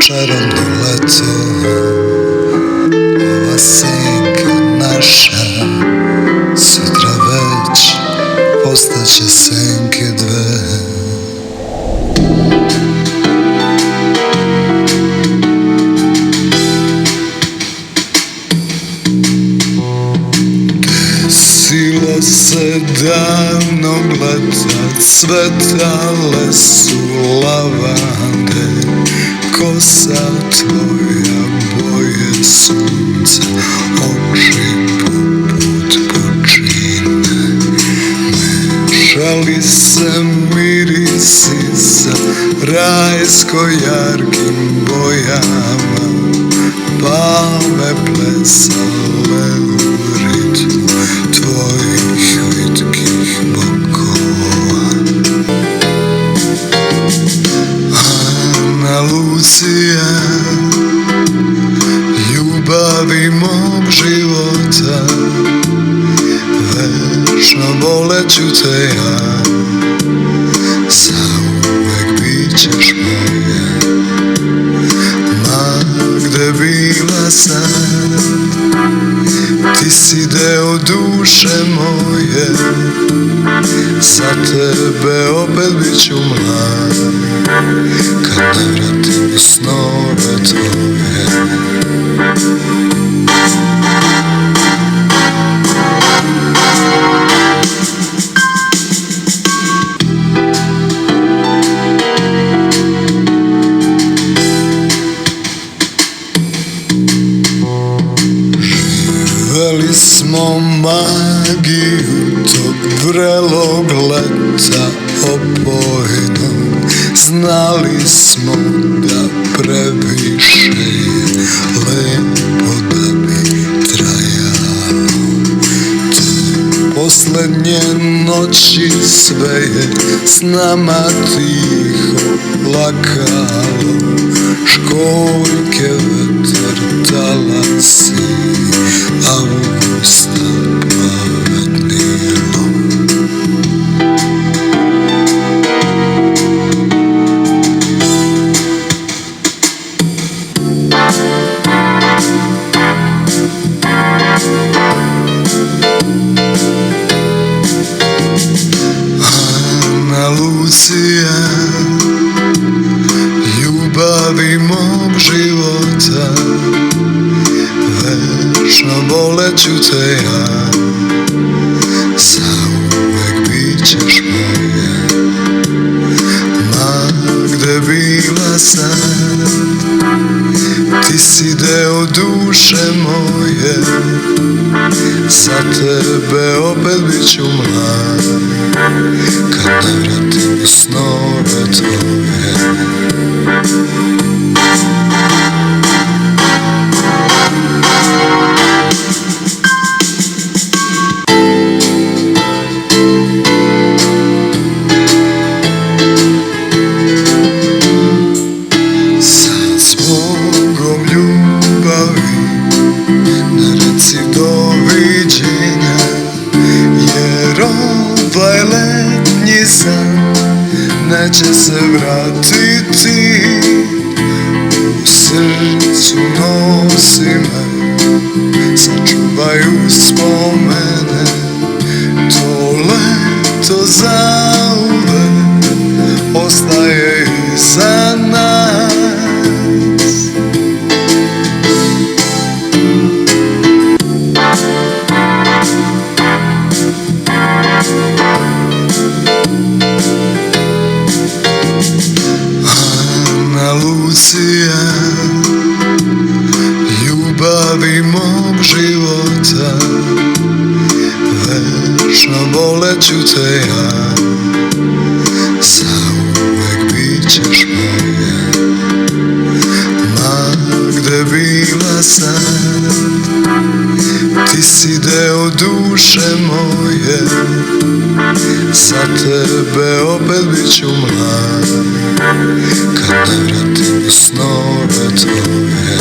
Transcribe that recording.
Čarobno leto, ova senka naša, sutra već postaće senke dve. Desilo se davnog leta, cvetale su lavande, Kosa tvoja, boje sunca, oči poput pučine. Mešali se mirisi rajsko-jarkim bojama, Palme plesale u ritmu tvojih vitkih bokova. Analucija, ljubavi mog života, večno voleću te ja, zauvek bit ćeš moja, ma gde bila sad, ti si deo duše moje, za tebe opet bit ću mlad, kad ne vratim u snove tvoje. Živeli smo magiju tog vrelog leta opojnog, znali smo da previše je lepo da bi trajalo. Te poslednje noći sve je s nama tiho plakalo, školjke vetar talasi, avgusta pavetnilo. Analucija, ljubavi mog života, večno voleću te ja, zauvek bit ćeš moja, ma gde bila sad, ti si deo duše moje, za tebe opet bit ću mlad, kad ne vratim u snove tvoje. Sad zbogom ljubavi ne reci doviđenja, jer ovaj letnji san neće se vratiti. U srcu nosi me, sačuvaj uspomene, to leto zauvek ostaje iza nas. Analucija, ljubavi mog života, večno voleću te ja, zauvek bit ćeš moja, ma deo duše moje, za tebe opet bit ću mlad, kad navratim u snove tvoje.